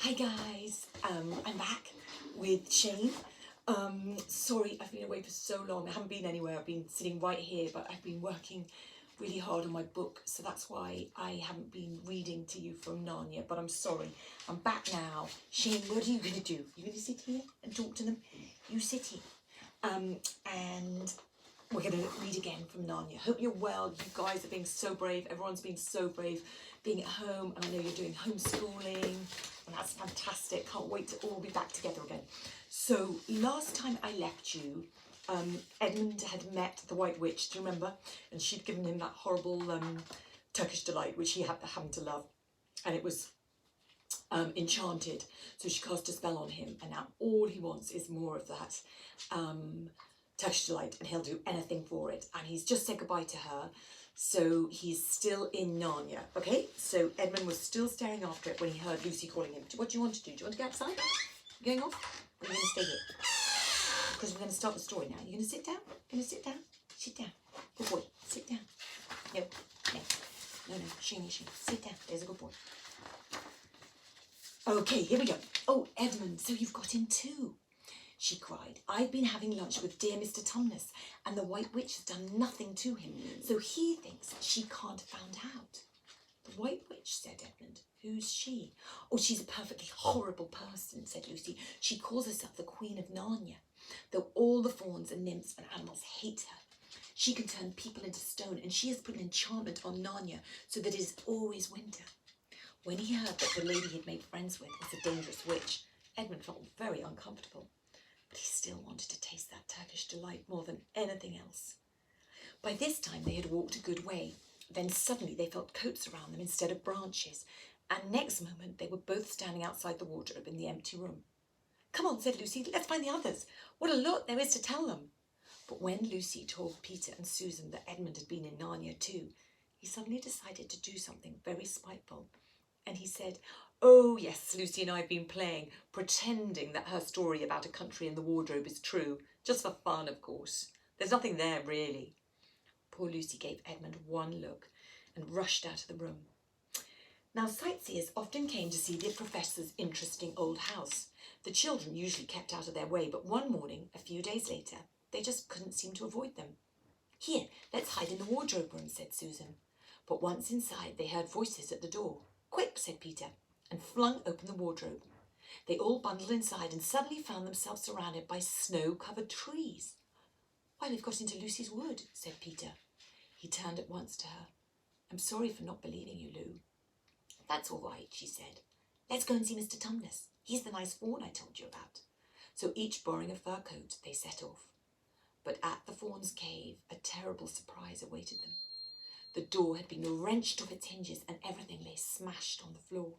Hi guys, I'm back with Shane. Sorry, I've been away for so long. I haven't been anywhere. I've been sitting right here, but I've been working really hard on my book, so that's why I haven't been reading to you from Narnia. But I'm sorry, I'm back now. Shane, what are you going to do? You're going to sit here and talk to them? You sit here. And we're going to read again from Narnia. Hope you're well. You guys are being so brave. Everyone's been so brave being at home. And I know you're doing homeschooling. And that's fantastic. Can't wait to all be back together again. So last time I left you, Edmund had met the White Witch, do you remember? And she'd given him that horrible Turkish delight, which he happened to love. And it was enchanted. So she cast a spell on him. And now all he wants is more of that Turkish delight, and he'll do anything for it. And he's just said goodbye to her, so he's still in Narnia. Okay, so Edmund was still staring after it when he heard Lucy calling him. What do you want to do? Do you want to go outside? You going off? Or are you going to stay here? Because we're going to start the story now. You're going to sit down? Going to sit down? Sit down. Good boy. Sit down. No. No, Sheeny. Sit down. There's a good boy. Okay, here we go. Oh, Edmund, so you've got him too, she cried. I've been having lunch with dear Mr. Tumnus, and the White Witch has done nothing to him, so he thinks she can't have found out. The White Witch, said Edmund. Who's she? Oh, she's a perfectly horrible person, said Lucy. She calls herself the Queen of Narnia, though all the fauns and nymphs and animals hate her. She can turn people into stone, and she has put an enchantment on Narnia so that it is always winter. When he heard that the lady he'd made friends with was a dangerous witch, Edmund felt very uncomfortable. But he still wanted to taste that Turkish delight more than anything else. By this time they had walked a good way. Then suddenly they felt coats around them instead of branches, and next moment they were both standing outside the wardrobe in the empty room. Come on, said Lucy, let's find the others. What a lot there is to tell them. But when Lucy told Peter and Susan that Edmund had been in Narnia too, he suddenly decided to do something very spiteful. And he said, oh yes, Lucy and I have been playing, pretending that her story about a country in the wardrobe is true, just for fun, of course. There's nothing there, really. Poor Lucy gave Edmund one look and rushed out of the room. Now, sightseers often came to see the professor's interesting old house. The children usually kept out of their way, but one morning, a few days later, they just couldn't seem to avoid them. Here, let's hide in the wardrobe room, said Susan. But once inside, they heard voices at the door. Quick, said Peter, and flung open the wardrobe. They all bundled inside and suddenly found themselves surrounded by snow-covered trees. Why, we've got into Lucy's wood, said Peter. He turned at once to her. I'm sorry for not believing you, Lou. That's all right, she said. Let's go and see Mr. Tumnus. He's the nice faun I told you about. So each borrowing a fur coat, they set off. But at the faun's cave, a terrible surprise awaited them. The door had been wrenched off its hinges and everything lay smashed on the floor.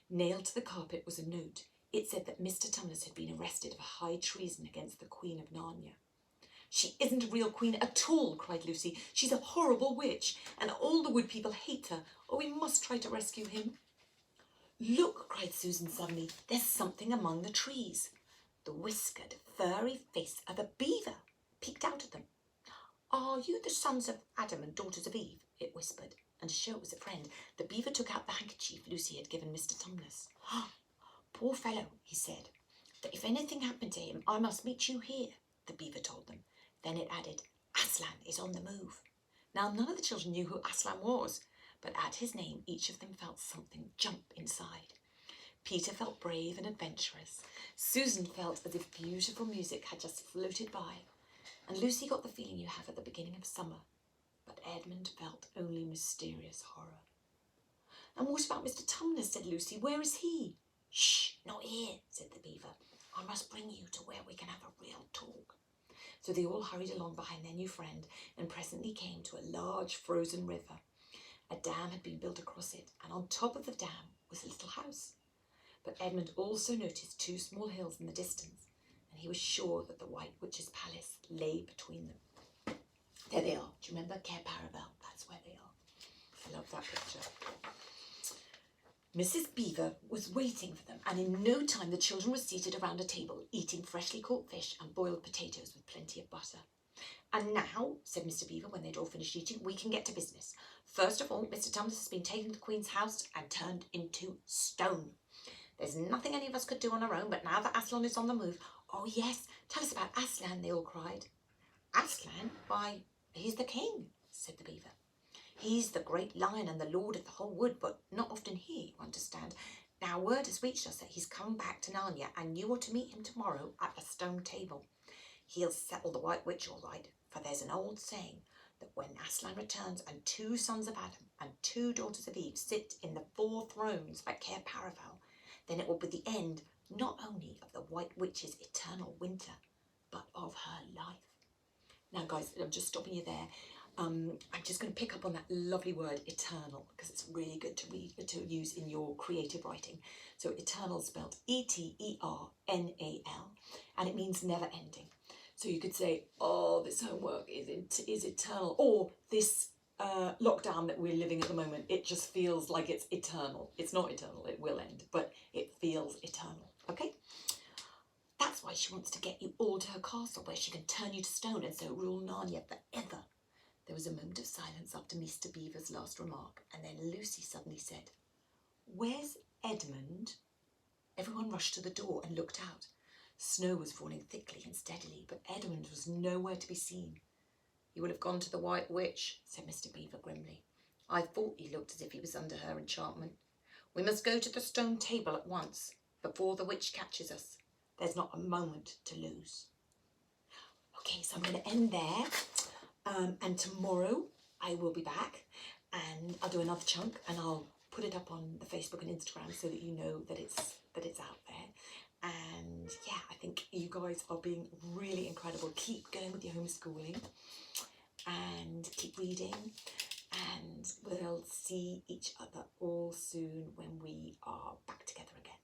Nailed to the carpet was a note. It said that Mr. Tumnus had been arrested for high treason against the Queen of Narnia. She isn't a real queen at all, cried Lucy. She's a horrible witch, and all the wood people hate her. Oh, we must try to rescue him. Look, cried Susan suddenly, there's something among the trees. The whiskered, furry face of a beaver peeked out at them. Are you the sons of Adam and daughters of Eve? It whispered, and to show it was a friend, the beaver took out the handkerchief Lucy had given Mr. Tumnus. Poor fellow, he said. That if anything happened to him, I must meet you here, the beaver told them. Then it added, Aslan is on the move. Now none of the children knew who Aslan was, but at his name each of them felt something jump inside. Peter felt brave and adventurous. Susan felt as if beautiful music had just floated by. And Lucy got the feeling you have at the beginning of summer. But Edmund felt only mysterious horror. And what about Mr. Tumnus, said Lucy. Where is he? Shh, not here, said the beaver. I must bring you to where we can have a real talk. So they all hurried along behind their new friend and presently came to a large frozen river. A dam had been built across it, and on top of the dam was a little house. But Edmund also noticed two small hills in the distance, and he was sure that the White Witch's palace lay between them. There they are. Do you remember Cair Paravel? That's where they are. I love that picture. Mrs. Beaver was waiting for them, and in no time the children were seated around a table, eating freshly caught fish and boiled potatoes with plenty of butter. And now, said Mr. Beaver when they'd all finished eating, we can get to business. First of all, Mr. Tumnus has been taken to the Queen's house and turned into stone. There's nothing any of us could do on our own, but now that Aslan is on the move... Oh yes, tell us about Aslan, they all cried. Aslan? Why, he's the king, said the beaver. He's the great lion and the lord of the whole wood, but not often here, you understand. Now word has reached us that he's come back to Narnia, and you are to meet him tomorrow at the stone table. He'll settle the White Witch all right, for there's an old saying that when Aslan returns and 2 sons of Adam and 2 daughters of Eve sit in the 4 thrones at Cair Paravel, then it will be the end not only of the White Witch's eternal winter, but of her life. Now guys, I'm just stopping you there. I'm just going to pick up on that lovely word eternal, because it's really good to use in your creative writing. So eternal is spelled Eternal, and it means never ending. So you could say, oh, this homework is eternal, or this lockdown that we're living at the moment, it just feels like it's eternal. It's not eternal, it will end, but it feels eternal, okay? That's why she wants to get you all to her castle, where she can turn you to stone and so rule Narnia forever. There was a moment of silence after Mr. Beaver's last remark, and then Lucy suddenly said, "Where's Edmund?" Everyone rushed to the door and looked out. Snow was falling thickly and steadily, but Edmund was nowhere to be seen. "He will have gone to the White Witch," said Mr. Beaver grimly. "I thought he looked as if he was under her enchantment. We must go to the stone table at once, before the witch catches us. There's not a moment to lose." Okay, so I'm going to end there, and tomorrow I will be back, and I'll do another chunk, and I'll put it up on the Facebook and Instagram so that you know that it's out there. And yeah, I think you guys are being really incredible. Keep going with your homeschooling and keep reading, and we'll see each other all soon when we are back together again.